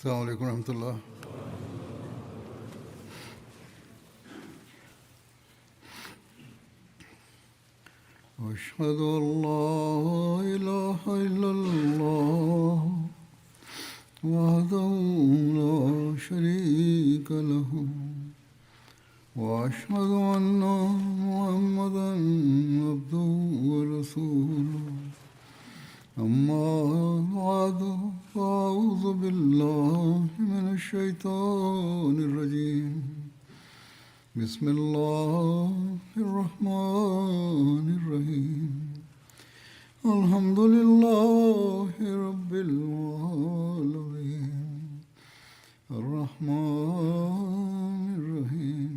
السلام عليكم ورحمة الله. أشهد أن لا إله إلا الله وحده لا شريك له وأشهد أن محمدا عبده ورسوله أما بعد فأعوذ بالله من الشيطان الرجيم بسم الله الرحمن الرحيم الحمد لله رب العالمين الرحمن الرحيم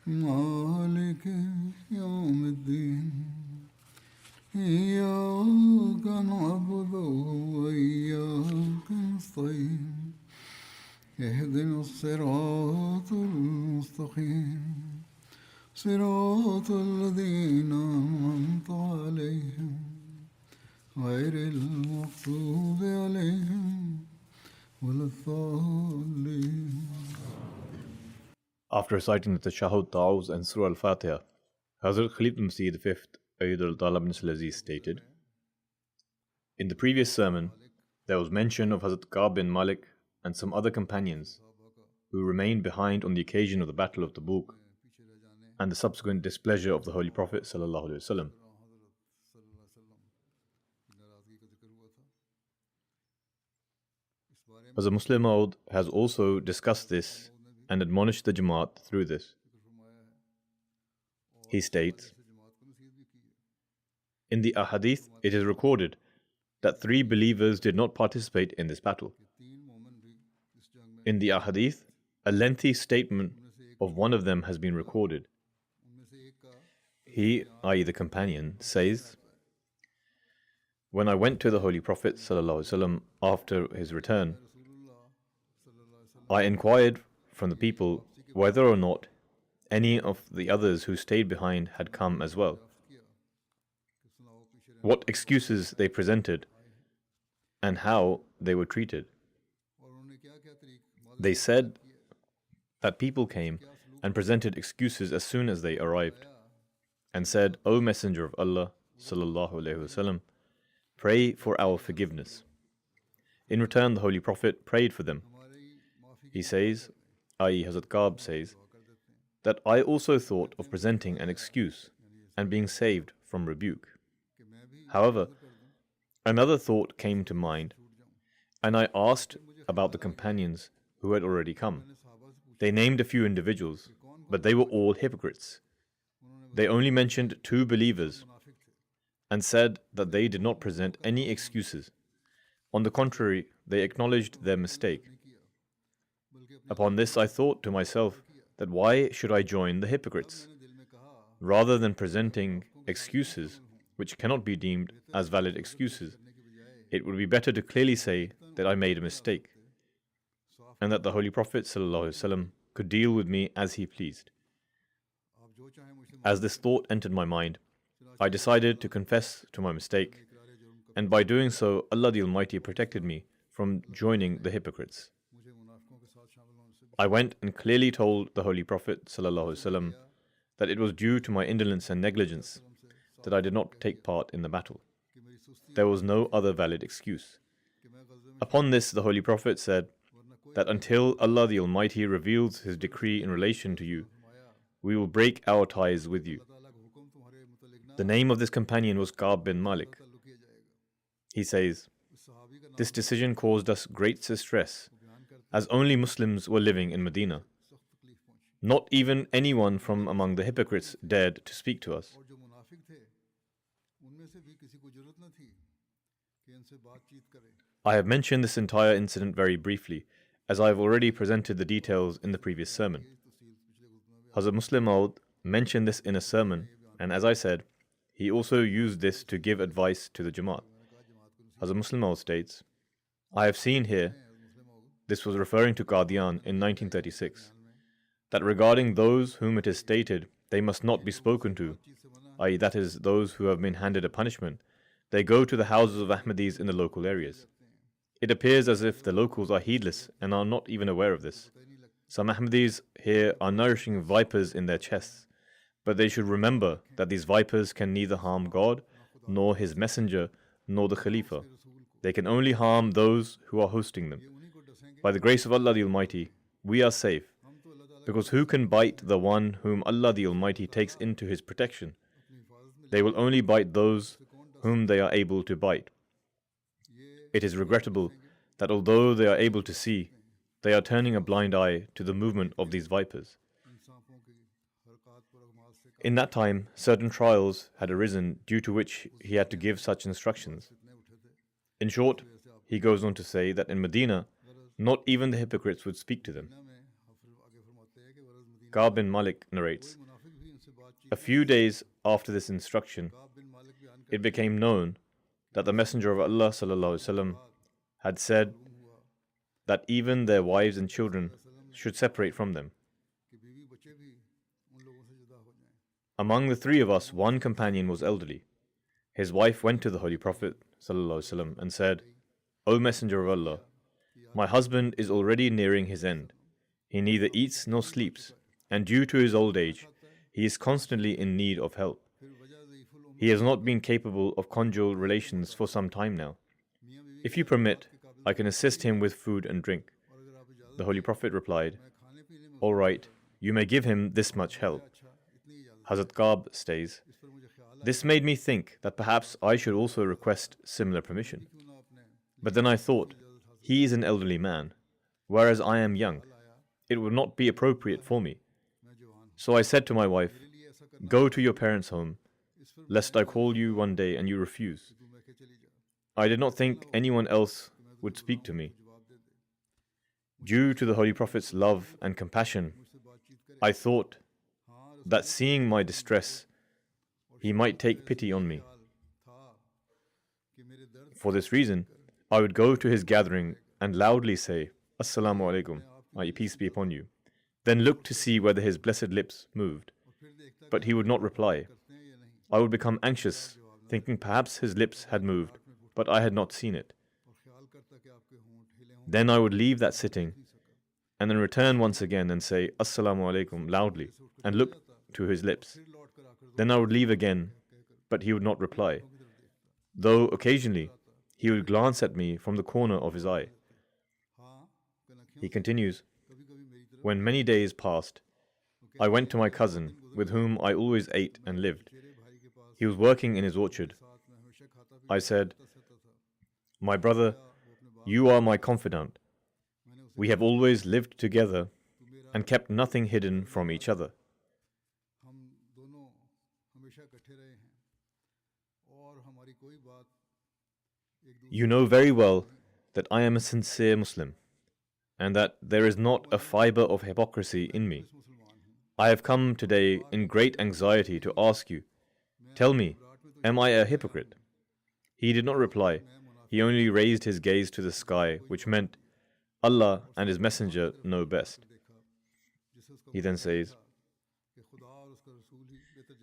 مالك يوم الدين إياك نعبد وإياك نستعين اهدنا الصراط المستقيم صراط الذين أنعمت عليهم غير المغضوب عليهم ولا الضالين. After reciting the Tashahhud, Ta'awuz and Surah Al-Fatiha, Hazrat Khalifatul Masih V, Ayyadul Talib ibn Aziz stated, in the previous sermon, there was mention of Hazrat Ka'b bin Malik and some other companions who remained behind on the occasion of the Battle of Tabuk and the subsequent displeasure of the Holy Prophet ﷺ. Hazrat Muslim Maud has also discussed this and admonished the Jamaat through this. He states, in the Ahadith, it is recorded that 3 believers did not participate in this battle. In the Ahadith, a lengthy statement of one of them has been recorded. He, i.e. the companion, says, when I went to the Holy Prophet ﷺ after his return, I inquired from the people whether or not any of the others who stayed behind had come as well, what excuses they presented, and how they were treated. They said that people came and presented excuses as soon as they arrived, and said, O Messenger of Allah sallallahu alaihi wasallam, pray for our forgiveness. In return, the Holy Prophet prayed for them. He says, i.e. Hazrat Ka'b says, that I also thought of presenting an excuse and being saved from rebuke. However, another thought came to mind, and I asked about the companions who had already come. They named a few individuals, but they were all hypocrites. They only mentioned 2 believers and said that they did not present any excuses. On the contrary, they acknowledged their mistake. Upon this, I thought to myself that why should I join the hypocrites? Rather than presenting excuses which cannot be deemed as valid excuses, it would be better to clearly say that I made a mistake, and that the Holy Prophet ﷺ could deal with me as he pleased. As this thought entered my mind, I decided to confess to my mistake, and by doing so, Allah the Almighty protected me from joining the hypocrites. I went and clearly told the Holy Prophet ﷺ that it was due to my indolence and negligence that I did not take part in the battle. There was no other valid excuse. Upon this, the Holy Prophet said that until Allah the Almighty reveals His decree in relation to you, we will break our ties with you. The name of this companion was Ka'b bin Malik. He says, this decision caused us great distress, as only Muslims were living in Medina. Not even anyone from among the hypocrites dared to speak to us. I have mentioned this entire incident very briefly, as I have already presented the details in the previous sermon. Hazrat Muslim Maud mentioned this in a sermon, and as I said, he also used this to give advice to the Jamaat. Hazrat Muslim Maud states, I have seen here, this was referring to Qadian in 1936, that regarding those whom it is stated they must not be spoken to, i.e. that is, those who have been handed a punishment, they go to the houses of Ahmadis in the local areas. It appears as if the locals are heedless and are not even aware of this. Some Ahmadis here are nourishing vipers in their chests, but they should remember that these vipers can neither harm God, nor His Messenger, nor the Khalifa. They can only harm those who are hosting them. By the grace of Allah the Almighty, we are safe, because who can bite the one whom Allah the Almighty takes into His protection? They will only bite those whom they are able to bite. It is regrettable that although they are able to see, they are turning a blind eye to the movement of these vipers. In that time, certain trials had arisen due to which he had to give such instructions. In short, he goes on to say that in Medina, not even the hypocrites would speak to them. Ka'b bin Malik narrates, a few days after this instruction, it became known that the Messenger of Allah ﷺ had said that even their wives and children should separate from them. Among the three of us, one companion was elderly. His wife went to the Holy Prophet ﷺ and said, O Messenger of Allah, my husband is already nearing his end. He neither eats nor sleeps, and due to his old age, he is constantly in need of help. He has not been capable of conjugal relations for some time now. If you permit, I can assist him with food and drink. The Holy Prophet replied, all right, you may give him this much help. Hazrat Ka'b states, this made me think that perhaps I should also request similar permission. But then I thought, he is an elderly man, whereas I am young. It would not be appropriate for me. So I said to my wife, go to your parents' home, lest I call you one day and you refuse. I did not think anyone else would speak to me. Due to the Holy Prophet's love and compassion, I thought that seeing my distress, he might take pity on me. For this reason, I would go to his gathering and loudly say, Assalamu alaikum, i.e. peace be upon you, then look to see whether his blessed lips moved. But he would not reply. I would become anxious, thinking perhaps his lips had moved, but I had not seen it. Then I would leave that sitting, and then return once again and say, Assalamu alaikum, loudly, and look to his lips. Then I would leave again, but he would not reply, though occasionally he would glance at me from the corner of his eye. He continues, when many days passed, I went to my cousin, with whom I always ate and lived. He was working in his orchard. I said, my brother, you are my confidant. We have always lived together and kept nothing hidden from each other. You know very well that I am a sincere Muslim, and that there is not a fiber of hypocrisy in me. I have come today in great anxiety to ask you, tell me, am I a hypocrite? He did not reply. He only raised his gaze to the sky, which meant, Allah and His Messenger know best. He then says,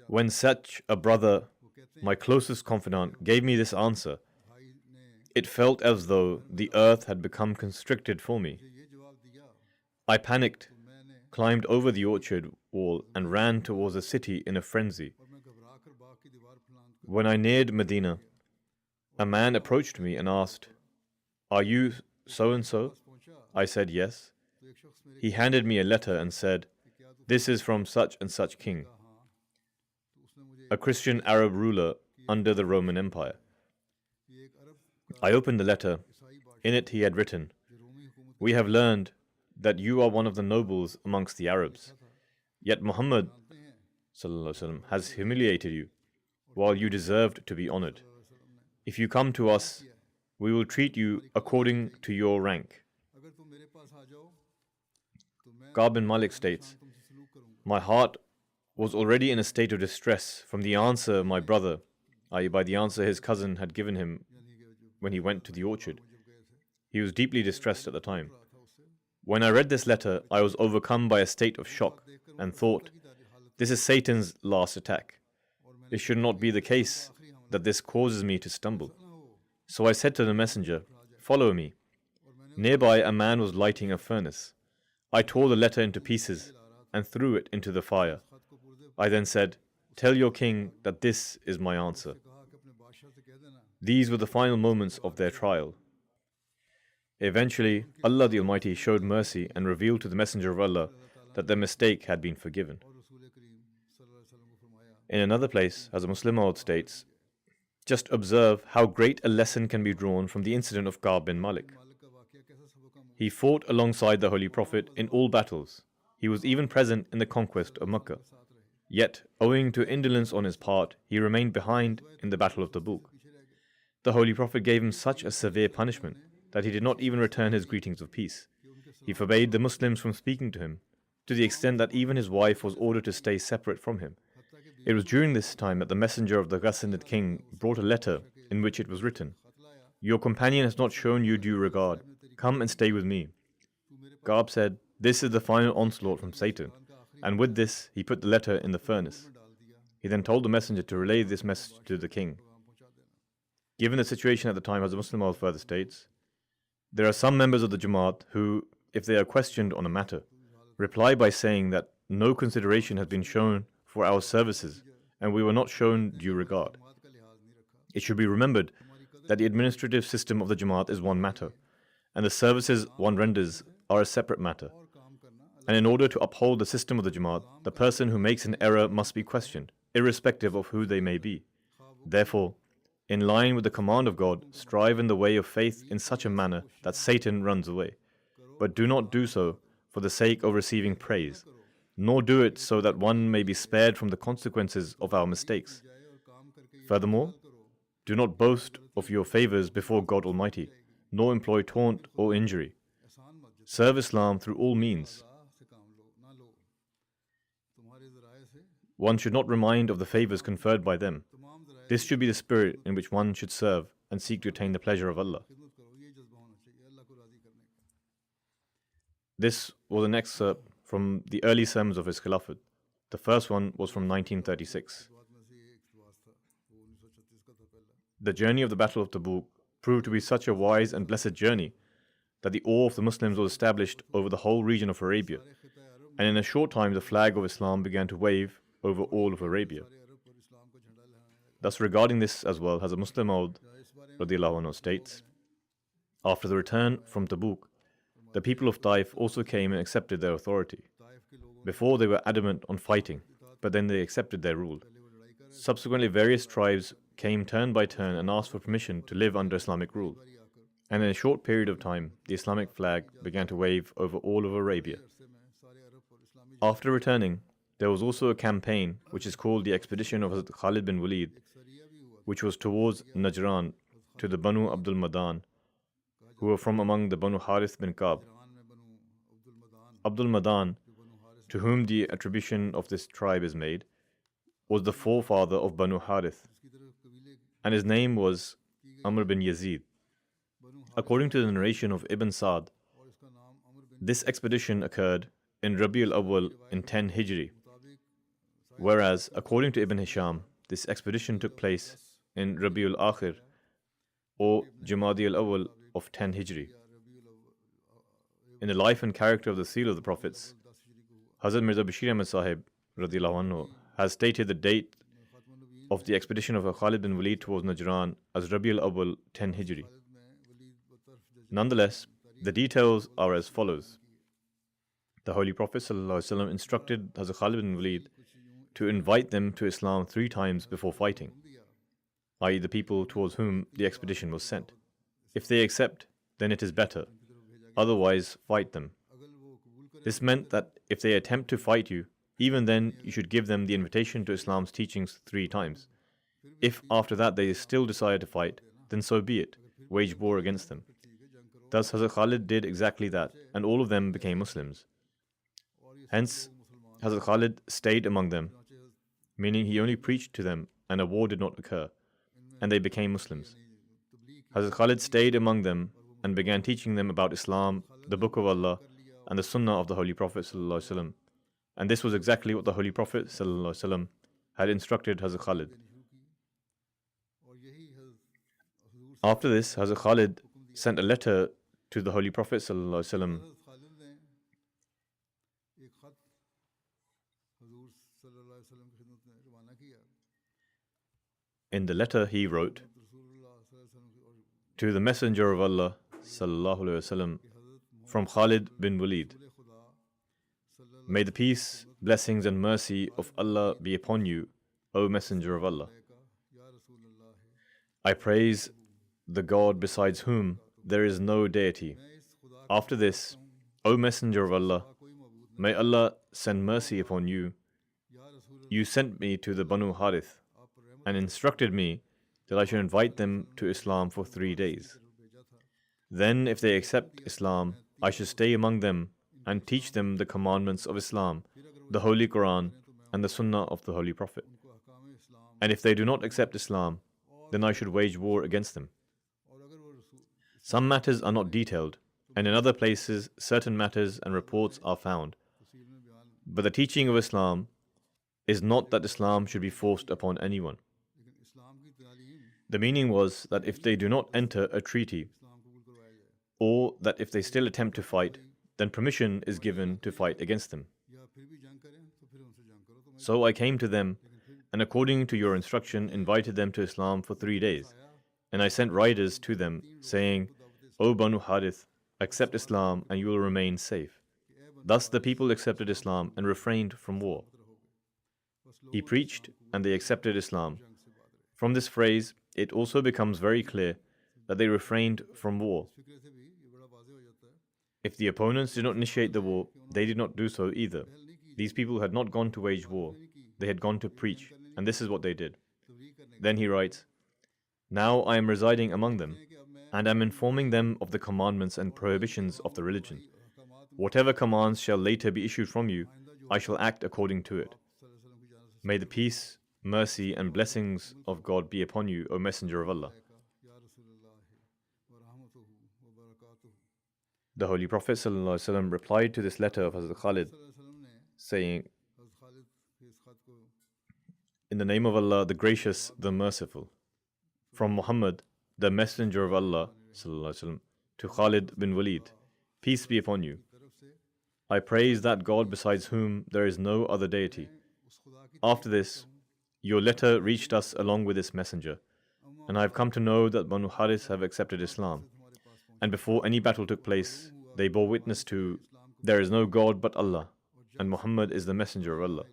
when such a brother, my closest confidant, gave me this answer, it felt as though the earth had become constricted for me. I panicked, climbed over the orchard wall, and ran towards the city in a frenzy. When I neared Medina, a man approached me and asked, are you so-and-so? I said yes. He handed me a letter and said, this is from such and such king, a Christian Arab ruler under the Roman Empire. I opened the letter. In it he had written, we have learned that you are one of the nobles amongst the Arabs, yet Muhammad ﷺ has humiliated you, while you deserved to be honored. If you come to us, we will treat you according to your rank. Ka'b bin Malik states, my heart was already in a state of distress from the answer my brother, i.e. by the answer his cousin had given him when he went to the orchard. He was deeply distressed at the time. When I read this letter, I was overcome by a state of shock and thought, this is Satan's last attack. It should not be the case that this causes me to stumble. So I said to the messenger, follow me, Nearby, a man was lighting a furnace. I tore the letter into pieces and threw it into the fire. I then said, "Tell your king that this is my answer." These were the final moments of their trial. Eventually, Allah the Almighty showed mercy and revealed to the Messenger of Allah that their mistake had been forgiven. In another place, as a Muslim Maud states, just observe how great a lesson can be drawn from the incident of Ka'b bin Malik. He fought alongside the Holy Prophet in all battles. He was even present in the conquest of Mecca. Yet, owing to indolence on his part, he remained behind in the Battle of Tabuk. The Holy Prophet gave him such a severe punishment that he did not even return his greetings of peace. He forbade the Muslims from speaking to him, to the extent that even his wife was ordered to stay separate from him. It was during this time that the messenger of the Ghassanid king brought a letter in which it was written, "Your companion has not shown you due regard. Come and stay with me." Ka'b said, "This is the final onslaught from Satan," and with this he put the letter in the furnace. He then told the messenger to relay this message to the king. Given the situation at the time, as Muslim Maud further states, there are some members of the Jamaat who, if they are questioned on a matter, reply by saying that no consideration has been shown for our services and we were not shown due regard. It should be remembered that the administrative system of the Jamaat is one matter, and the services one renders are a separate matter. And in order to uphold the system of the Jamaat, the person who makes an error must be questioned, irrespective of who they may be. Therefore, in line with the command of God, strive in the way of faith in such a manner that Satan runs away. But do not do so for the sake of receiving praise, nor do it so that one may be spared from the consequences of our mistakes. Furthermore, do not boast of your favors before God Almighty, nor employ taunt or injury. Serve Islam through all means. One should not remind of the favors conferred by them. This should be the spirit in which one should serve and seek to attain the pleasure of Allah. This was an excerpt from the early sermons of his Khilafat. The first one was from 1936. The journey of the Battle of Tabuk proved to be such a wise and blessed journey that the awe of the Muslims was established over the whole region of Arabia, and in a short time the flag of Islam began to wave over all of Arabia. Thus, regarding this as well, Hazrat Muslim Maud radiyallahu anhu states, after the return from Tabuk, the people of Taif also came and accepted their authority. Before they were adamant on fighting, but then they accepted their rule. Subsequently, various tribes came turn by turn and asked for permission to live under Islamic rule. And in a short period of time, the Islamic flag began to wave over all of Arabia. After returning, there was also a campaign which is called the Expedition of Hazrat Khalid bin Walid, which was towards Najran to the Banu Abdul Madan, who were from among the Banu Harith bin Ka'b. Abdul Madan, to whom the attribution of this tribe is made, was the forefather of Banu Harith, and his name was Amr bin Yazid. According to the narration of Ibn Sa'd, this expedition occurred in Rabi al-Awwal in 10 Hijri, whereas according to Ibn Hisham, this expedition took place in Rabi al-Akhir or Jamadi al-Awwal of 10 Hijri. In the life and character of the seal of the Prophets, Hazrat Mirza Bashir Ahmad Sahib radiyallahu anhu has stated the date of the expedition of Khalid bin Walid towards Najran as Rabi al-Awwal 10 Hijri. Nonetheless, the details are as follows. The Holy Prophet ﷺ instructed Hazrat Khalid bin Walid to invite them to Islam 3 times before fighting, i.e. the people towards whom the expedition was sent. If they accept, then it is better. Otherwise, fight them. This meant that if they attempt to fight you, even then you should give them the invitation to Islam's teachings 3 times. If after that they still desire to fight, then so be it. Wage war against them. Thus Hazrat Khalid did exactly that, and all of them became Muslims. Hence, Hazrat Khalid stayed among them, meaning he only preached to them and a war did not occur, and they became Muslims. Hazrat Khalid stayed among them and began teaching them about Islam, the Book of Allah, and the Sunnah of the Holy Prophet ﷺ. And this was exactly what the Holy Prophet ﷺ had instructed Hazrat Khalid. After this, Hazrat Khalid sent a letter to the Holy Prophet ﷺ, حضرت خالد نے ایک خط حضور صلی اللہ علیہ وسلم کی خدمت میں روانہ کیا. in the letter he wrote رسول اللہ صلی اللہ علیہ وسلم کی اور to the Messenger of Allah ﷺ, from Khalid bin Walid, رسول خدا صلی اللہ may the peace, blessings and mercy of Allah be upon you, O Messenger of Allah. علیہ کا یا رسول اللہ ہے. I praise the God besides whom there is no deity. میں اس خدا After this, O Messenger of Allah, کا کوئی معبود نہیں. may Allah send mercy upon you. یا رسول اللہ You sent me to the Banu Harith آپ پر رحمت and instructed me that I should invite them to Islam for 3 days. بھیجا تھا. Then, if they accept Islam, I should stay among them and teach them the commandments of Islam, the Holy Quran, and the Sunnah of the Holy Prophet. ان کو احکام اسلام And if they do not accept Islam, then I should wage war against them. اور اگر وہ رسول Some matters are not detailed, and in other places, certain matters and reports are found. تفصیل میں بیان But the teaching of Islam is not that Islam should be forced upon anyone. لیکن اسلام کی تعلیم The meaning was that if they do not enter a treaty, اسلام قبول کروایا جائے or that if they still attempt to fight, then permission is given to fight against them. یا پھر بھی جنگ کریں تو پھر ان سے جنگ کرو. تو میں So I came to them, and according to your instruction, invited them to Islam for 3 days. And I sent riders to them, saying, O Banu Harith, accept Islam and you will remain safe. Thus the people accepted Islam and refrained from war. He preached, and they accepted Islam. From this phrase, it also becomes very clear that they refrained from war. فکر سے بھی یہ بڑا واضح ہو جاتا ہے. If the opponents did not initiate the war, they did not do so either. These people had not gone to wage war, they had gone to preach, and this is what they did. تبلیغ کرنے Then he writes, Now I am residing among them, کہ اب میں and am informing them of the commandments and prohibitions of the religion. Whatever commands shall later be issued from you, I shall act according to it. صلی اللہ علیہ وسلم کی جانب سے May the peace, mercy, and blessings of God be upon you, O Messenger of Allah. یا رسول اللہ و رحمتہ و برکاتہ. The Holy Prophet ﷺ replied to this letter of Hazrat Khalid, صلی اللہ علیہ وسلم نے saying, حضرت خالد کے اس خط کو In the name of Allah, the Gracious, the Merciful. From Muhammad, the Messenger of Allah, ﷺ, to Khalid bin Walid, peace be upon you. طرف سے I praise that God besides whom there is no other deity. اس خدا کی After this, your letter reached us along with this messenger, and I have come to know that Banu Harith have accepted Islam. ہمارے پاس پہنچ And before any battle took place, they bore witness to, there is no God but Allah, and Muhammad is the Messenger of Allah.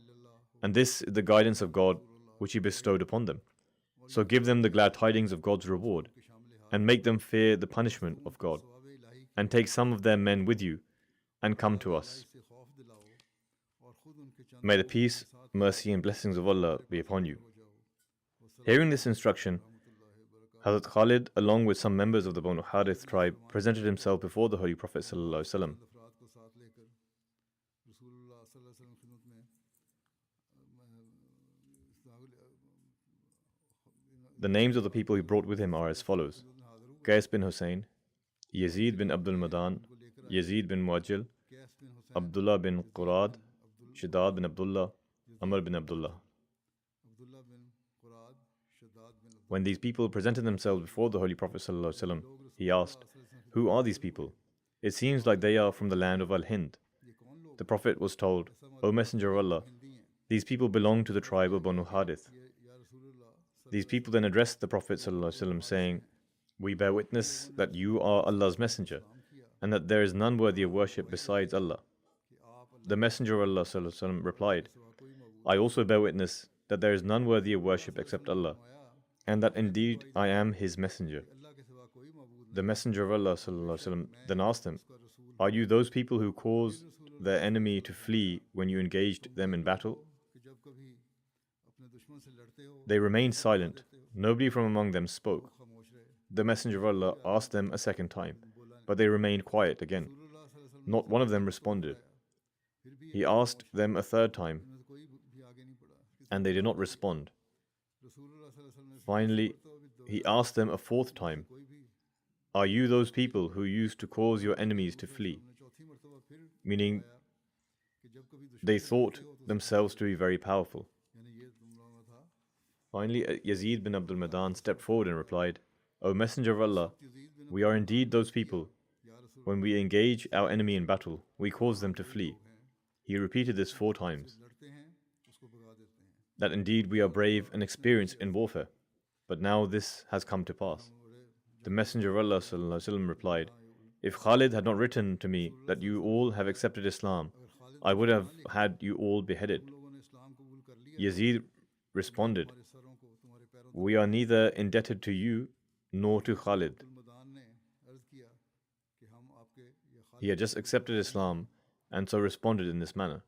And this is the guidance of God which He bestowed upon them. So give them the glad tidings of God's reward, and make them fear the punishment of God, ثواب الہی and take some of their men with you, and come to us. سے خوف دلاؤ اور خود ان کے چند May the peace, mercy, and blessings of Allah be upon you. Hearing this instruction, Hazrat Khalid, along with some members of the Banu Harith tribe, presented himself before the Holy Prophet ﷺ. افراد کو ساتھ لے کر رسول اللہ صلی اللہ علیہ وسلم کی خدمت میں The names of the people he brought with him are as follows: Qais bin Hussein, Yazid bin Abdul Madan, Yazid bin Muajjil, Qais bin Hussain Abdullah bin Qurad, Shadad bin Abdullah, Amr bin Abdullah. Abdullah bin قراد Shaddad bin When these people presented themselves before the Holy Prophet ﷺ, he asked, Who are these people? It seems like they are from the land of Al-Hind. یہ کون لوگ The Prophet was told, O Messenger of Allah, Hindi ہیں these people belong to the tribe of Banu Harith. یہ یا رسول اللہ These people then addressed the Prophet ﷺ, saying, We bear witness that you are Allah's messenger, and that there is none worthy of worship besides Allah. کہ آپ The Messenger of Allah ﷺ replied, سوا کوئی معبود I also bear witness that there is none worthy of worship except Allah, and that indeed I am His messenger. اللہ کے سوا کوئی معبود The Messenger of Allah ﷺ then asked them, Are you those people who caused their enemy to flee when you engaged them in battle? کہ جب کبھی اپنے دشمن سے لڑتے ہو They remained silent. Nobody from among them spoke. خاموش رہے. The Messenger of Allah asked them a second time, but they remained quiet again. رسول اللہ صلی اللہ علیہ وسلم Not one of them responded. پھر بھی He asked them a third time, ان میں سے کوئی بھی آگے نہیں پڑا. and they did not respond. رسول اللہ صلی اللہ علیہ وسلم نے Finally, he asked them a fourth time, کوئی بھی Are you those people who used to cause your enemies to flee? نے چوتھی مرتبہ پھر Meaning, کہ جب کبھی دشمن they thought themselves to be very powerful. یعنی یہ تم لوگوں میں تھا. Finally, Yazid bin Abdul Madan stepped forward and replied, O Messenger of Allah, Yazid bin we are indeed those people when we engage our enemy in battle, we cause them to flee. He repeated this 4 times. That indeed we are brave and experienced in warfare. But now this has come to pass. The Messenger of Allah ﷺ replied, if Khalid had not written to me that you all have accepted Islam, I would have had you all beheaded. Yazid responded, we are neither indebted to you nor to Khalid. He had just accepted Islam and so responded in this manner.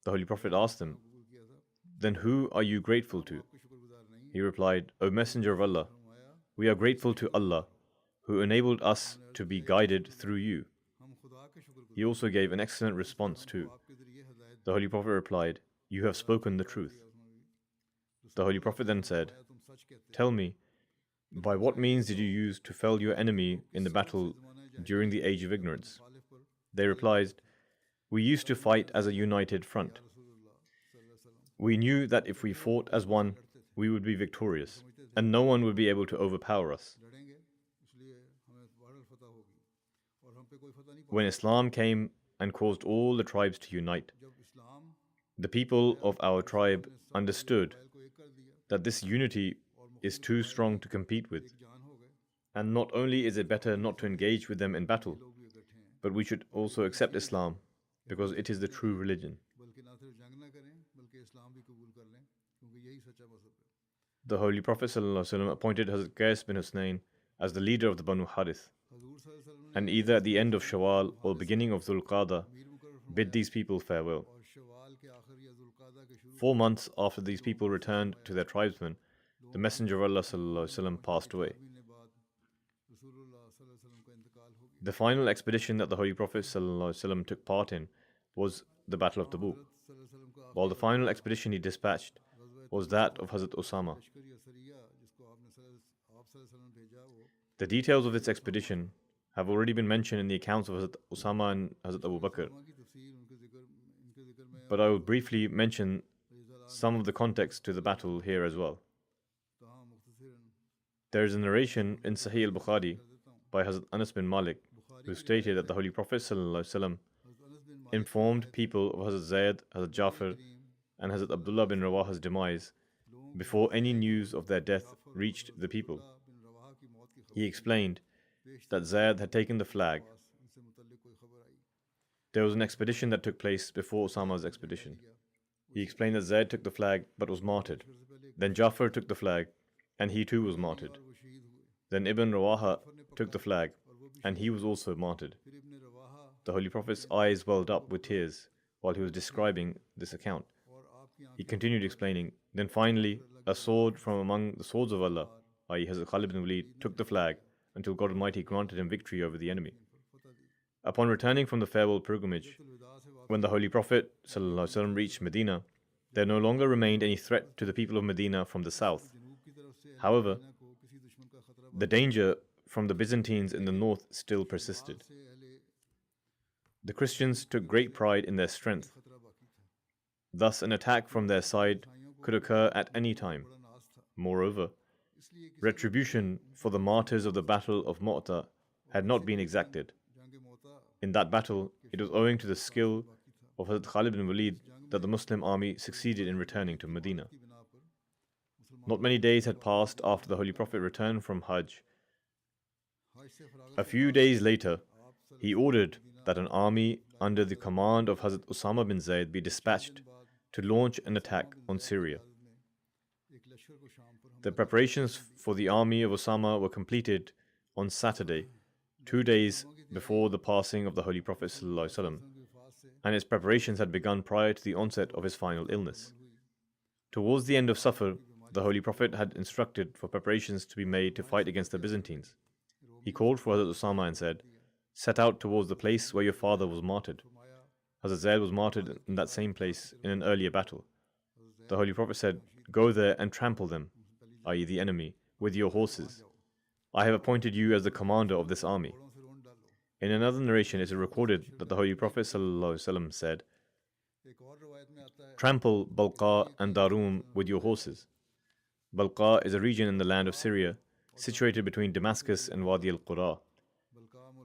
The Holy Prophet asked him, then who are you grateful to? He replied, O Messenger of Allah, we are grateful to Allah who enabled us to be guided through you. He also gave an excellent response too. The Holy Prophet replied, you have spoken the truth. The Holy Prophet then said, tell me, by what means did you use to fell your enemy in the battle during the age of ignorance? They replied, we used to fight as a united front. We knew that if we fought as one, we would be victorious, and no one would be able to overpower us. When Islam came and caused all the tribes to unite, the people of our tribe understood that this unity is too strong to compete with. And not only is it better not to engage with them in battle, but we should also accept Islam because it is the true religion. The Holy Prophet ﷺ appointed Hazrat Qais bin Husnain as the leader of the Banu Harith, and either at the end of Shawwal or beginning of Dhul Qa'dah bid these people farewell. 4 months after these people returned to their tribesmen, the Messenger of Allah ﷺ passed away. The final expedition that the Holy Prophet ﷺ took part in was the Battle of Tabuk, while the final expedition he dispatched was that of Hazrat Osama. The details of this expedition have already been mentioned in the accounts of Hazrat Osama and Hazrat Abu Bakr, but I will briefly mention some of the context to the battle here as well. There is a narration in Sahih al-Bukhari by Hazrat Anas bin Malik, who stated that the Holy Prophet ﷺ informed people of Hazrat Zayd, Hazrat Jafar, and Hazrat Abdullah bin Rawaha's demise before any news of their death reached the people. He explained that Zayd had taken the flag. There was an expedition that took place before Osama's expedition. He explained that Zayd took the flag but was martyred. Then Jafar took the flag and he too was martyred. Then Ibn Rawaha took the flag and he was also martyred. The Holy Prophet's eyes welled up with tears while he was describing this account. He continued explaining, then finally a sword from among the swords of Allah, i.e. Hazrat Khalid bin Walid, took the flag until God Almighty granted him victory over the enemy. Upon returning from the farewell pilgrimage, when the Holy Prophet ﷺ reached Medina, there no longer remained any threat to the people of Medina from the south. However, the danger from the Byzantines in the north still persisted. The Christians took great pride in their strength. Thus, an attack from their side could occur at any time. Moreover, retribution for the martyrs of the Battle of Mu'tah had not been exacted. In that battle, it was owing to the skill of Hazrat Khalid bin Walid that the Muslim army succeeded in returning to Medina. Not many days had passed after the Holy Prophet returned from Hajj. A few days later, he ordered that an army under the command of Hazrat Osama bin Zayd be dispatched to launch an attack on Syria. The preparations for the army of Osama were completed on Saturday, 2 days before the passing of the Holy Prophet ﷺ, and its preparations had begun prior to the onset of his final illness. Towards the end of Safar, the Holy Prophet had instructed for preparations to be made to fight against the Byzantines. He called for Hazrat Osama and said, "Set out towards the place where your father was martyred." Hazrat Zayd was martyred in that same place in an earlier battle. The Holy Prophet said, "Go there and trample them," i.e. the enemy, "with your horses. I have appointed you as the commander of this army." In another narration, it is recorded that the Holy Prophet ﷺ said, "Trample Balqa and Darum with your horses." Balqa is a region in the land of Syria, situated between Damascus and Wadi al-Qura.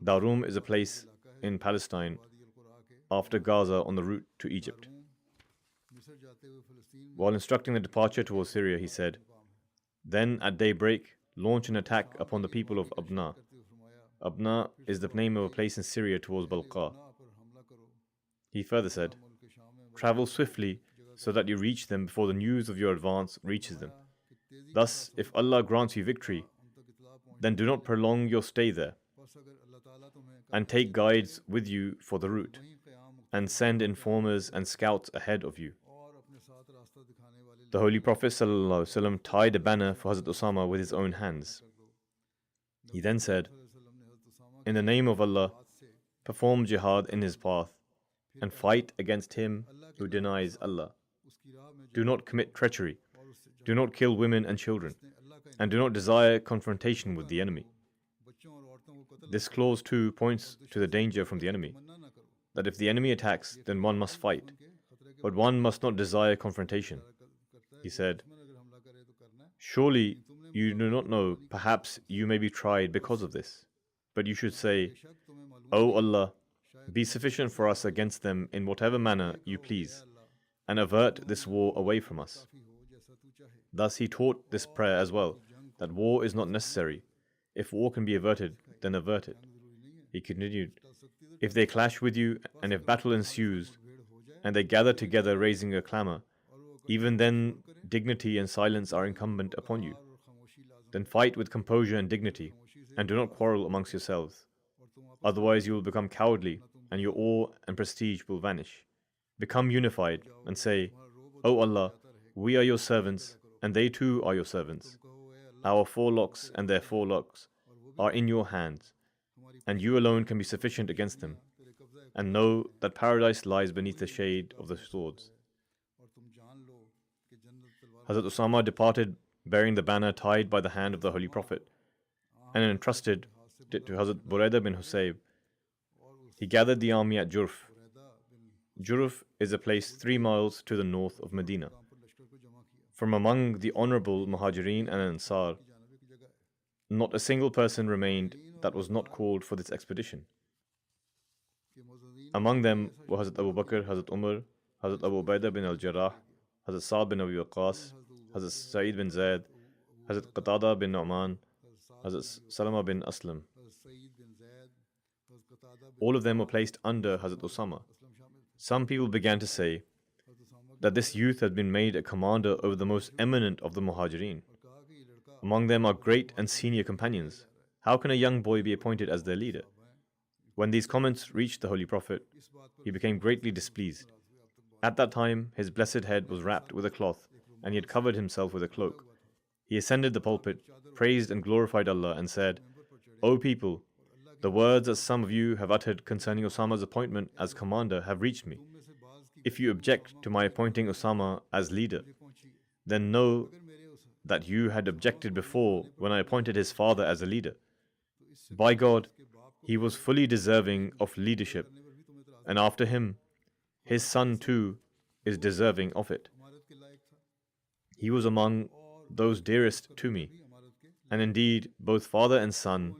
Darum is a place in Palestine after Gaza on the route to Egypt. While instructing the departure towards Syria, he said, "Then at daybreak, launch an attack upon the people of Abna." Abna is the name of a place in Syria towards Balqa. He further said, "Travel swiftly so that you reach them before the news of your advance reaches them. Thus, if Allah grants you victory, then do not prolong your stay there, and take guides with you for the route, and send informers and scouts ahead of you." The Holy Prophet ﷺ tied a banner for Hazrat Usama with his own hands. He then said, "In the name of Allah, perform jihad in His path, and fight against him who denies Allah. Do not commit treachery, do not kill women and children, and do not desire confrontation with the enemy." This clause too points to the danger from the enemy, that if the enemy attacks, then one must fight, but one must not desire confrontation. He said, "Surely you do not know, perhaps you may be tried because of this, but you should say, 'O Allah, be sufficient for us against them in whatever manner you please, and avert this war away from us.'" Thus he taught this prayer as well, that war is not necessary. If war can be averted, then avert it. He continued, "If they clash with you, and if battle ensues, and they gather together raising a clamor, even then dignity and silence are incumbent upon you. Then fight with composure and dignity, and do not quarrel amongst yourselves. Otherwise you will become cowardly, and your awe and prestige will vanish. Become unified, and say, 'O Allah, we are your servants, and they too are your servants. Our forelocks and their forelocks are in your hands, and you alone can be sufficient against them. And know that paradise lies beneath the shade of the swords.'" Hazrat Usama departed bearing the banner tied by the hand of the Holy Prophet, and entrusted it to Hazrat Buraidah bin Husayb. He gathered the army at Jurf. Jurf is a place 3 miles to the north of Medina. From among the honorable Muhajirin and Ansar, not a single person remained that was not called for this expedition. Among them were Hazrat Abu Bakr, Hazrat Umar, Hazrat Abu Ubaidah bin al-Jarrah, Hazrat Sa'd bin Abi Waqqas, Hazrat Sa'id bin Zaid, Hazrat Qatada bin Nu'man, Hazrat Salama bin Aslam. All of them were placed under Hazrat Usama. Some people began to say that this youth had been made a commander over the most eminent of the Muhajirin. Among them are great and senior companions. How can a young boy be appointed as their leader? When these comments reached the Holy Prophet, he became greatly displeased. At that time, his blessed head was wrapped with a cloth, and he had covered himself with a cloak. He ascended the pulpit, praised and glorified Allah, and said, "O people, the words that some of you have uttered concerning Osama's appointment as commander have reached me. If you object to my appointing Osama as leader, then know that you had objected before when I appointed his father as a leader. By God, he was fully deserving of leadership, and after him, his son too is deserving of it. He was among those dearest to me, and indeed both father and son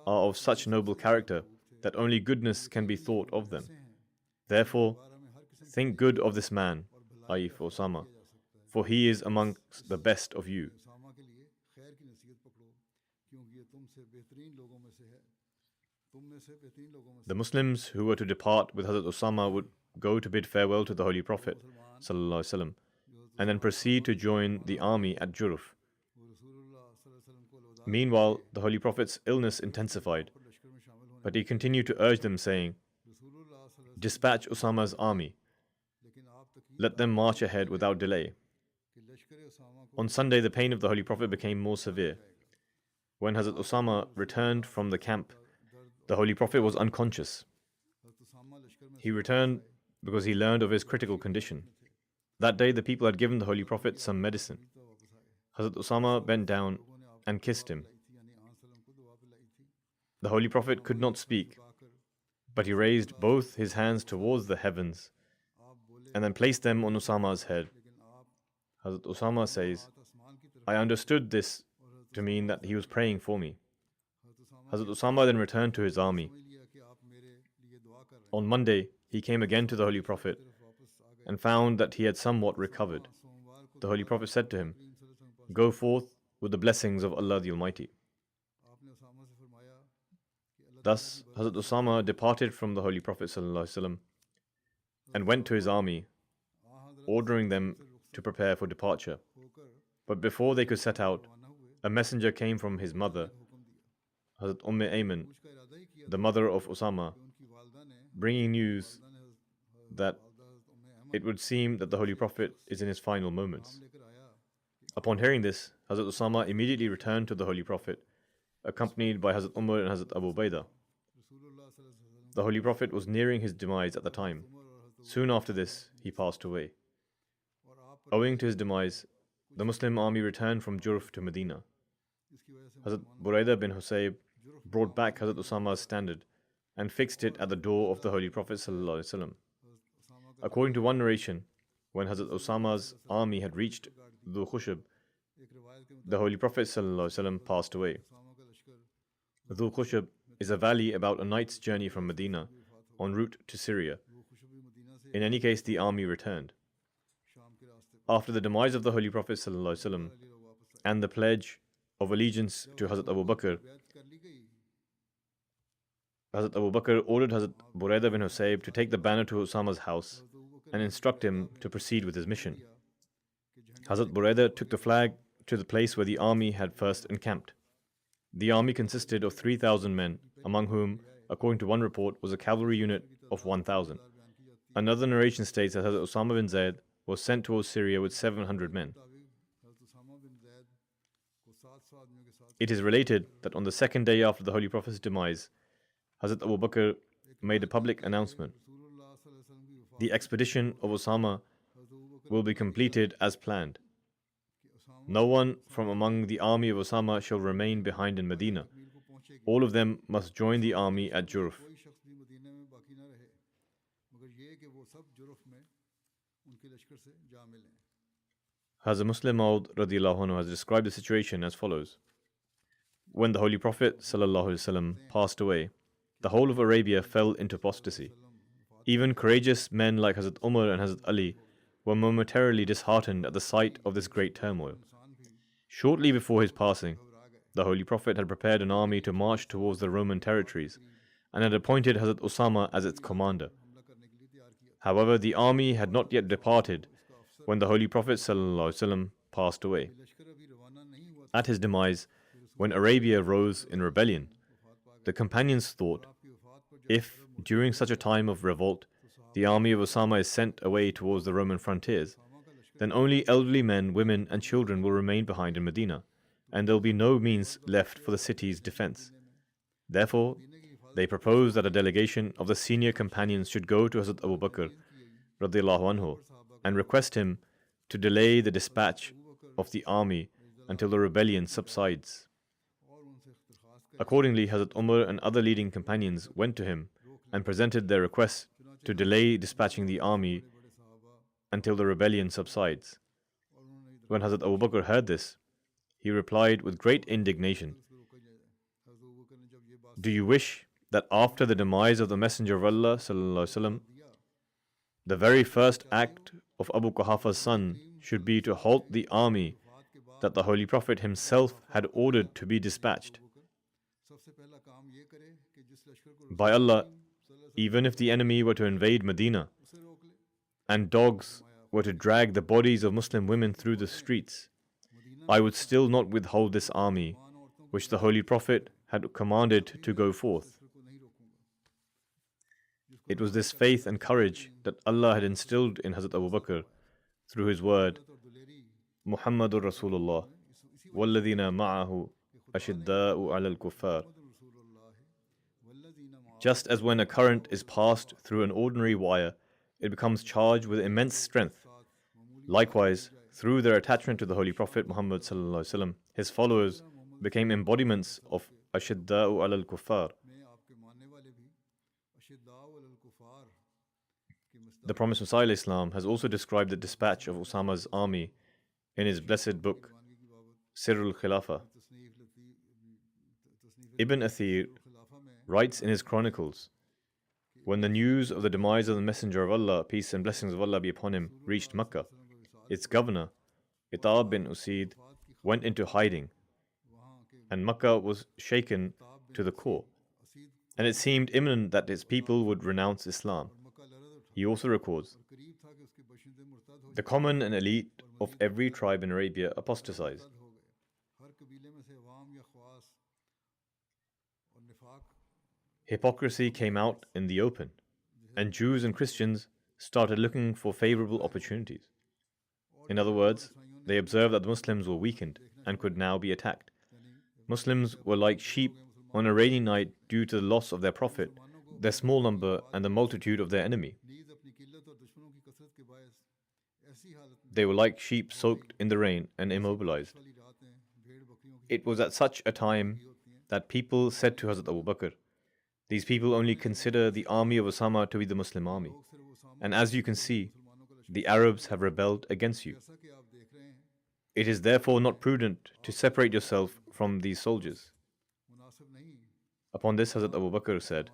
are of such noble character that only goodness can be thought of them. Therefore, think good of this man, i.e. for Osama, for he is amongst the best of you." The Muslims who were to depart with Hazrat Usama would go to bid farewell to the Holy Prophet ﷺ, and then proceed to join the army at Jurf. Meanwhile, the Holy Prophet's illness intensified, but he continued to urge them, saying, "Dispatch Usama's army. Let them march ahead without delay." On Sunday, the pain of the Holy Prophet became more severe. When Hazrat Usama returned from the camp, the Holy Prophet was unconscious. He returned because he learned of his critical condition. That day, the people had given the Holy Prophet some medicine. Hazrat Usama bent down and kissed him. The Holy Prophet could not speak, but he raised both his hands towards the heavens and then placed them on Usama's head. Hazrat Usama says, "I understood this to mean that he was praying for me." Hazrat Usama then returned to his army. on Monday, he came again to the Holy Prophet and found that he had somewhat recovered. The Holy Prophet said to him, "Go forth with the blessings of Allah the Almighty." Thus, Hazrat Usama departed from the Holy Prophet ﷺ and went to his army, ordering them to prepare for departure. But before they could set out, a messenger came from his mother, Hazrat Ayman, the mother of Usama, bringing news that it would seem that the Holy Prophet is in his final moments. Upon hearing this, Hazrat Usama immediately returned to the Holy Prophet, accompanied by Hazrat Umar and Hazrat Abu Ubaidah. The Holy Prophet was nearing his demise at the time. Soon after this, he passed away. Owing to his demise, the Muslim army returned from Jurf to Medina. Hazrat Buraidah bin Husayb brought back Hazrat Usama's standard and fixed it at the door of the Holy Prophet ﷺ. According to one narration, when Hazrat Usama's army had reached Dhu Khushab, the Holy Prophet ﷺ passed away. Dhu Khushab is a valley about a night's journey from Medina, en route to Syria. In any case, the army returned. After the demise of the Holy Prophet ﷺ and the pledge of allegiance to Hazrat Abu Bakr, Hazrat Abu Bakr ordered Hazrat Buraidah bin Husayb to take the banner to Usama's house and instruct him to proceed with his mission. Hazrat Buraidah took the flag to the place where the army had first encamped. The army consisted of 3,000 men, among whom, according to one report, was a cavalry unit of 1,000. Another narration states that Hazrat Usama bin Zayd was sent towards Syria with 700 men. It is related that on the second day after the Holy Prophet's demise, Hazrat Abu Bakr made a public announcement. The expedition of Usama will be completed as planned. No one from among the army of Usama shall remain behind in Medina. All of them must join the army at Jurf. Hazrat Muslim Maud radiallahu anhu has described the situation as follows. When the Holy Prophet ﷺ passed away, the whole of Arabia fell into apostasy. Even courageous men like Hazrat Umar and Hazrat Ali were momentarily disheartened at the sight of this great turmoil. Shortly before his passing, the Holy Prophet had prepared an army to march towards the Roman territories and had appointed Hazrat Usama as its commander. However, the army had not yet departed when the Holy Prophet ﷺ passed away. At his demise, when Arabia rose in rebellion, the companions thought, if during such a time of revolt, the army of Usama is sent away towards the Roman frontiers, then only elderly men, women and children will remain behind in Medina, and there will be no means left for the city's defense. Therefore, they proposed that a delegation of the senior companions should go to Hazrat Abu Bakr radiallahu anhu and request him to delay the dispatch of the army until the rebellion subsides. Accordingly, Hazrat Umar and other leading companions went to him and presented their request to delay dispatching the army until the rebellion subsides. When Hazrat Abu Bakr heard this, he replied with great indignation, "Do you wish that after the demise of the Messenger of Allah ﷺ, the very first act of Abu Quhafa's son should be to halt the army that the Holy Prophet himself had ordered to be dispatched? By Allah, even if the enemy were to invade Medina and dogs were to drag the bodies of Muslim women through the streets, I would still not withhold this army which the Holy Prophet had commanded to go forth." It was this faith and courage that Allah had instilled in Hazrat Abu Bakr through his word, Muhammadur Rasulullah, وَالَّذِينَ مَعَهُ أَشِدَّاءُ عَلَى الْكُفَّارِ. Just as when a current is passed through an ordinary wire, it becomes charged with immense strength. Likewise, through their attachment to the Holy Prophet Muhammad ﷺ, his followers became embodiments of Ashidda'u ala al-Kuffar. The Promised Messiah Islam has also described the dispatch of Usama's army in his blessed book, Sirrul Khilafah. Ibn Athir writes in his chronicles When the news of the demise of the Messenger of Allah, peace and blessings of Allah be upon him, reached Makkah, its governor, Itab bin Usaid, went into hiding, and Makkah was shaken to the core, and it seemed imminent that his people would renounce Islam. He also records, the common and elite of every tribe in Arabia apostatized. Hypocrisy came out in the open, and Jews and Christians started looking for favorable opportunities. In other words, they observed that the Muslims were weakened and could now be attacked. Muslims were like sheep on a rainy night due to the loss of their prophet, their small number, and the multitude of their enemy. They were like sheep soaked in the rain and immobilized. It was at such a time that people said to Hazrat Abu Bakr, these people only consider the army of Osama to be the Muslim army. And as you can see, the Arabs have rebelled against you. It is therefore not prudent to separate yourself from these soldiers. Upon this, Hazrat Abu Bakr said,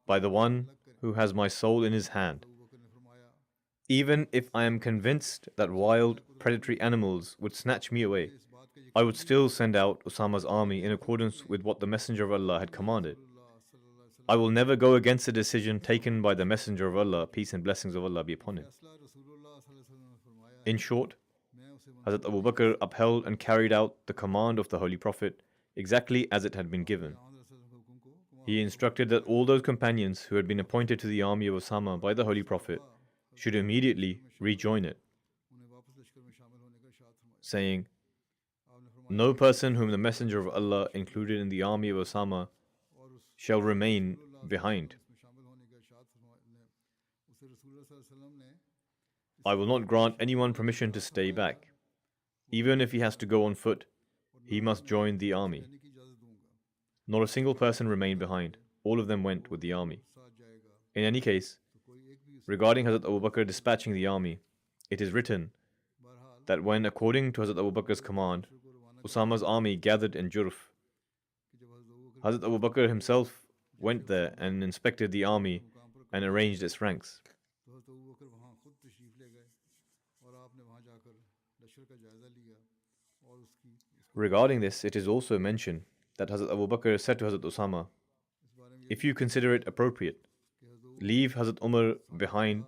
by the one who has my soul in his hand, even if I am convinced that wild, predatory animals would snatch me away, I would still send out Osama's army in accordance with what the Messenger of Allah had commanded. I will never go against the decision taken by the Messenger of Allah, peace and blessings of Allah be upon him. In short, Hazrat Abu Bakr upheld and carried out the command of the Holy Prophet exactly as it had been given. He instructed that all those companions who had been appointed to the army of Osama by the Holy Prophet should immediately rejoin it, saying, no person whom the Messenger of Allah included in the army of Osama shall remain behind. I will not grant anyone permission to stay back. Even if he has to go on foot, he must join the army. Not a single person remained behind. All of them went with the army. In any case, regarding Hazrat Abu Bakr dispatching the army, it is written that when, according to Hazrat Abu Bakr's command, Osama's army gathered in Jurf, Hazrat Abu Bakr himself went there and inspected the army and arranged its ranks. Regarding this, it is also mentioned that Hazrat Abu Bakr said to Hazrat Osama, if you consider it appropriate, leave Hazrat Umar behind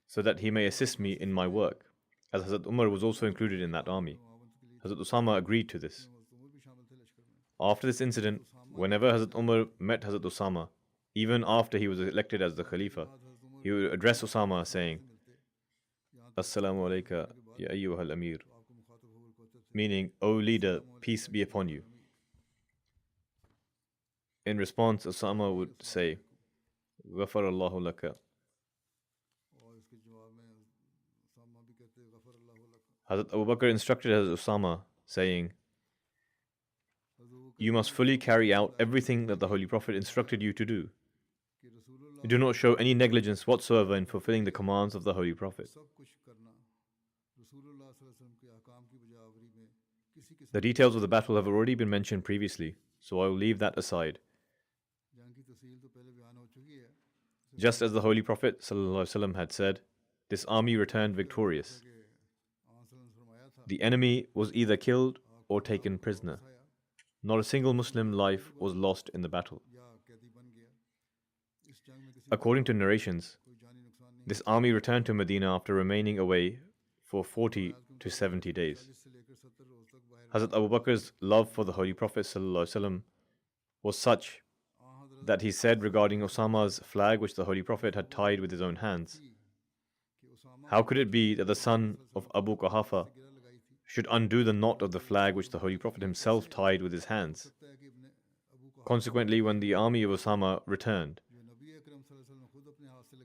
so that he may assist me in my work, as Hazrat Umar was also included in that army. Hazrat Osama agreed to this. After this incident, whenever Hazrat Umar met Hazrat Osama, even after he was elected as the Khalifa, he would address Osama saying, Assalamu alayka ya ayyuhal amir, meaning, O leader, peace be upon you. In response, Osama would say, Ghafarallahu laka. Hazrat Abu Bakr instructed Hazrat Osama, saying, you must fully carry out everything that the Holy Prophet instructed you to do. You do not show any negligence whatsoever in fulfilling the commands of the Holy Prophet. The details of the battle have already been mentioned previously, so I will leave that aside. Just as the Holy Prophet ﷺ had said, this army returned victorious. The enemy was either killed or taken prisoner. Not a single Muslim life was lost in the battle. According to narrations, this army returned to Medina after remaining away for 40 to 70 days. Hazrat Abu Bakr's love for the Holy Prophet ﷺ was such that he said regarding Osama's flag which the Holy Prophet had tied with his own hands, how could it be that the son of Abu Quhafa should undo the knot of the flag which the Holy Prophet himself tied with his hands? Consequently, when the army of Osama returned,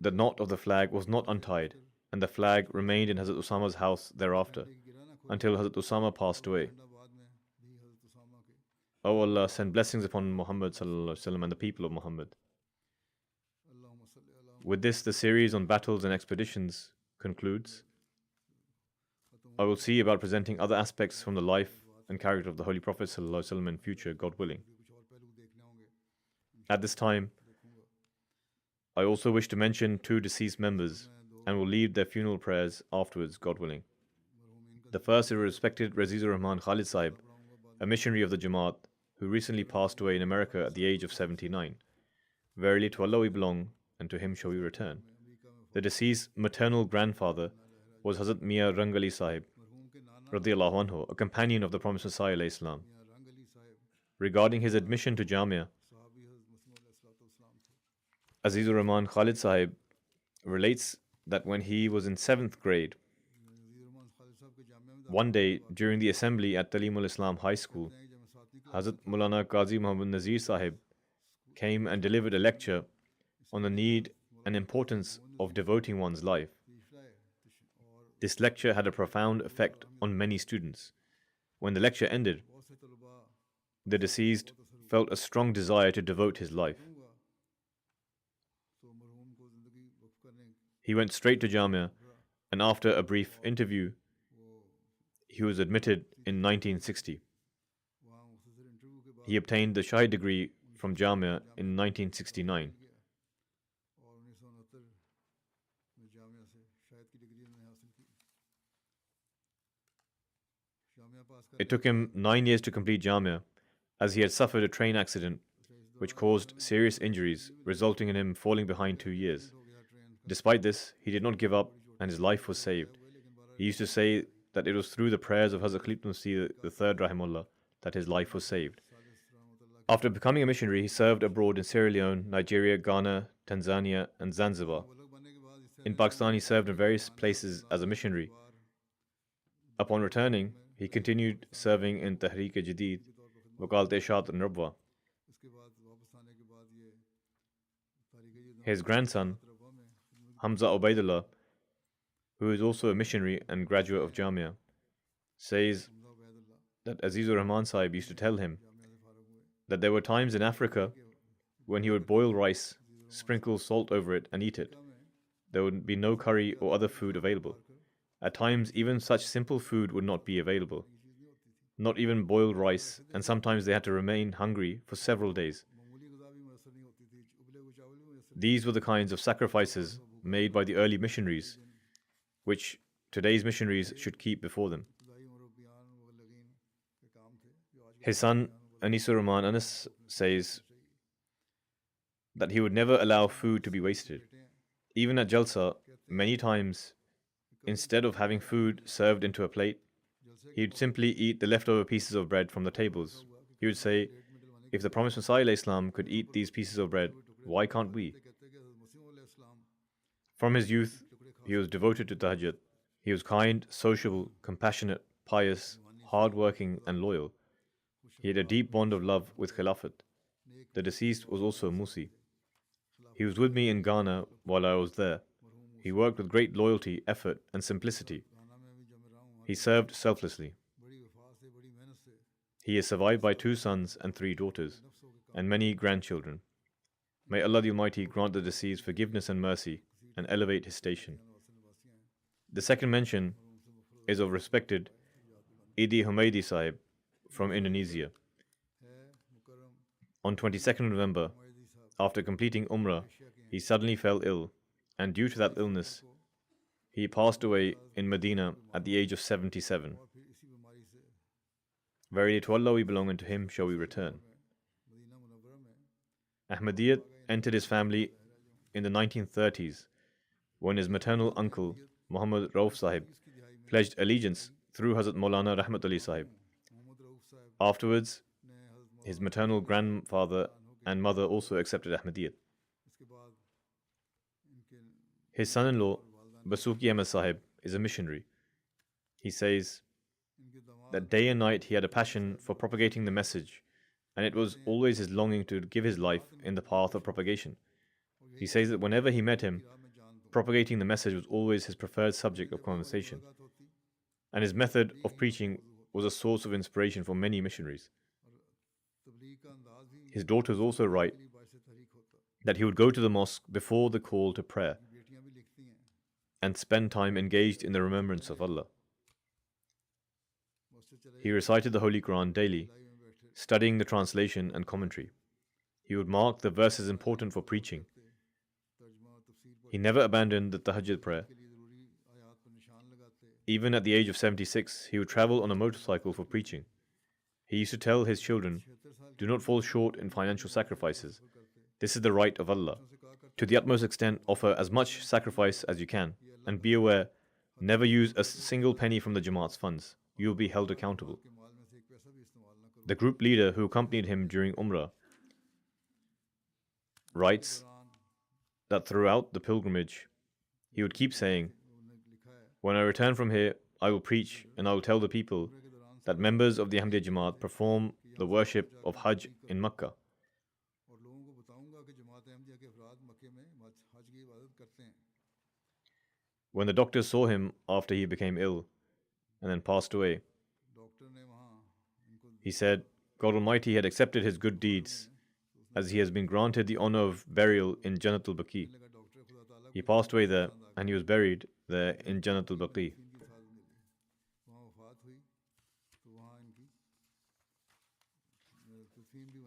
the knot of the flag was not untied, and the flag remained in Hazrat Osama's house thereafter, until Hazrat Osama passed away. O Allah, send blessings upon Muhammad ﷺ and the people of Muhammad. With this, the series on battles and expeditions concludes. I will see about presenting other aspects from the life and character of the Holy Prophet ﷺ in future, God willing. At this time, I also wish to mention two deceased members and will lead their funeral prayers afterwards, God willing. The first is respected Razizur Rahman Khalid Sahib, a missionary of the Jamaat who recently passed away in America at the age of 79. Verily to Allah we belong, and to Him shall we return. The deceased maternal grandfather was Hazrat Mian Rang Ali Sahib, radiyallahu anhu, a companion of the Promised Messiah alayhi salam. Regarding his admission to Jamia, Azizur Rahman Khalid Sahib relates that when he was in 7th grade, one day during the assembly at Talimul Islam High School, Hazrat Maulana Qazi Muhammad Nazir Sahib came and delivered a lecture on the need and importance of devoting one's life. This lecture had a profound effect on many students. When the lecture ended, the deceased felt a strong desire to devote his life. He went straight to Jamia, and after a brief interview, he was admitted in 1960. He obtained the Shahid degree from Jamia in 1969. It took him 9 years to complete Jamia, as he had suffered a train accident which caused serious injuries, resulting in him falling behind 2 years. Despite this, he did not give up and his life was saved. He used to say that it was through the prayers of Hazrat Khalifah Masih III Rahimullah that his life was saved. After becoming a missionary, he served abroad in Sierra Leone, Nigeria, Ghana, Tanzania, and Zanzibar. In Pakistan, he served in various places as a missionary. Upon returning, he continued serving in Tahreek-e-Jadid, Wakalat-e-Ishaat and Rabwa. His grandson, Hamza Ubaidullah, who is also a missionary and graduate of Jamia, says that Azizur Rahman Sahib used to tell him that there were times in Africa when he would boil rice, sprinkle salt over it, and eat it. There would be no curry or other food available. At times, even such simple food would not be available. Not even boiled rice, and sometimes they had to remain hungry for several days. These were the kinds of sacrifices made by the early missionaries, which today's missionaries should keep before them. His son, Anisur Rahman Anas, says that he would never allow food to be wasted. Even at Jalsa, many times, instead of having food served into a plate, he would simply eat the leftover pieces of bread from the tables. He would say, if the Promised Messiah ﷺ could eat these pieces of bread, why can't we? From his youth, he was devoted to tahajjud. He was kind, sociable, compassionate, pious, hard-working and loyal. He had a deep bond of love with Khilafat. The deceased was also a Musi. He was with me in Ghana while I was there. He worked with great loyalty, effort and simplicity. He served selflessly. He is survived by 2 sons and 3 daughters, and many grandchildren. May Allah the Almighty grant the deceased forgiveness and mercy and elevate his station. The second mention is of respected Idi Humaydi Sahib from Indonesia. On 22nd November, after completing Umrah, he suddenly fell ill, and due to that illness, he passed away in Medina at the age of 77. Verily to Allah we belong, and to Him shall we return. Ahmadiyyat entered his family in the 1930s when his maternal uncle, Muhammad Rauf Sahib, pledged allegiance through Hazrat Maulana Rahmat Ali Sahib. Afterwards, his maternal grandfather and mother also accepted Ahmadiyyat. His son-in-law, Basuki Ahmed Sahib, is a missionary. He says that day and night he had a passion for propagating the message, and it was always his longing to give his life in the path of propagation. He says that whenever he met him, propagating the message was always his preferred subject of conversation, and his method of preaching was a source of inspiration for many missionaries. His daughters also write that he would go to the mosque before the call to prayer and spend time engaged in the remembrance of Allah. He recited the Holy Quran daily, studying the translation and commentary. He would mark the verses important for preaching. He never abandoned the tahajjud prayer. Even at the age of 76, he would travel on a motorcycle for preaching. He used to tell his children, "Do not fall short in financial sacrifices. This is the right of Allah. To the utmost extent, offer as much sacrifice as you can. And be aware, never use a single penny from the Jamaat's funds. You will be held accountable." The group leader who accompanied him during Umrah writes that throughout the pilgrimage, he would keep saying, "When I return from here, I will preach and I will tell the people that members of the Ahmadiyya Jamaat perform the worship of Hajj in Makkah." When the doctors saw him after he became ill and then passed away, he said God Almighty had accepted his good deeds as he has been granted the honor of burial in Jannatul Baqi. He passed away there and he was buried there in Jannatul Baqi.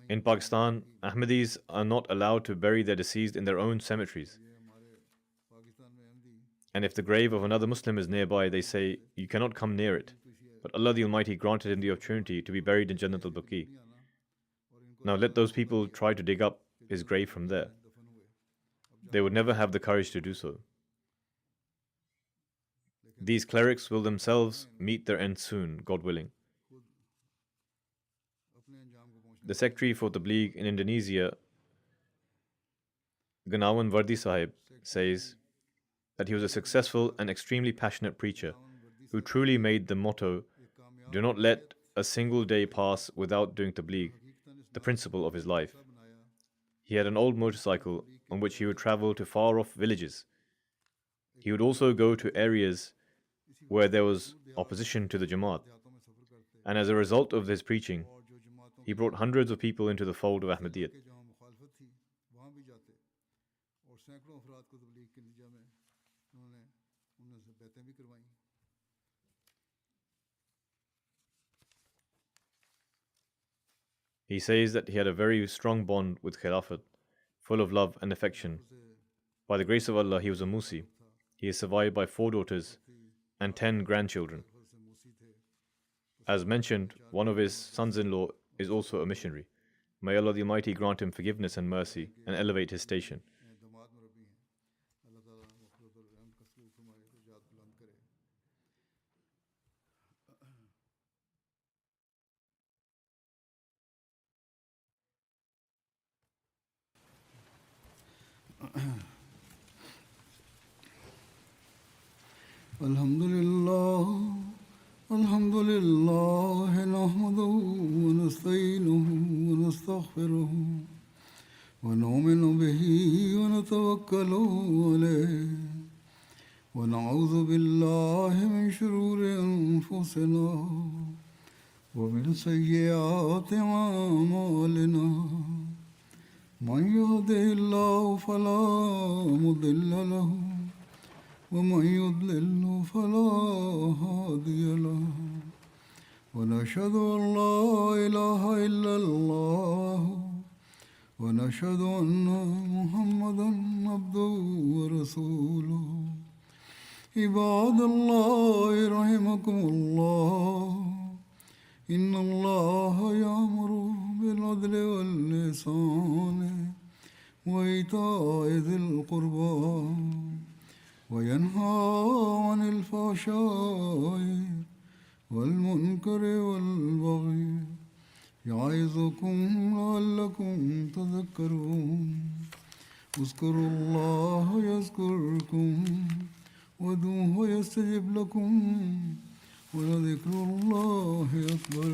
In Pakistan, Ahmadis are not allowed to bury their deceased in their own cemeteries. And if the grave of another Muslim is nearby, they say, "You cannot come near it." But Allah the Almighty granted him the opportunity to be buried in Jannatul Baqi. Now let those people try to dig up his grave from there. They would never have the courage to do so. These clerics will themselves meet their end soon, God willing. The secretary for Tabligh in Indonesia, Ganawan Vardi Sahib, says that he was a successful and extremely passionate preacher who truly made the motto, "Do not let a single day pass without doing Tabligh," the principle of his life. He had an old motorcycle on which he would travel to far-off villages. He would also go to areas where there was opposition to the Jamaat. And as a result of his preaching, he brought hundreds of people into the fold of Ahmadiyyat. He says that he had a very strong bond with Khilafat, full of love and affection. By the grace of Allah, he was a Musi. He is survived by 4 daughters and 10 grandchildren. As mentioned, one of his sons-in-law is also a missionary. May Allah the Almighty grant him forgiveness and mercy and elevate his station. الحمد لله نحمده ونستعينه ونستغفره ونؤمن به ونتوكل عليه ونعوذ بالله من شرور أنفسنا ومن سيئات أعمالنا من يهده الله فلا مضل له ومن يضلل فلا هادي له ونشهد أن لا إله إلا الله ونشهد أن محمدا عبده ورسوله عباد الله رحمكم الله إن الله يأمر بالعدل والإحسان وإيتاء ذي القربى وينهى عن الفحشاء والمنكر والبغي يعظكم لعلكم تذكرون اذكروا الله يذكركم وادعوه يستجب لكم ولذكر الله أكبر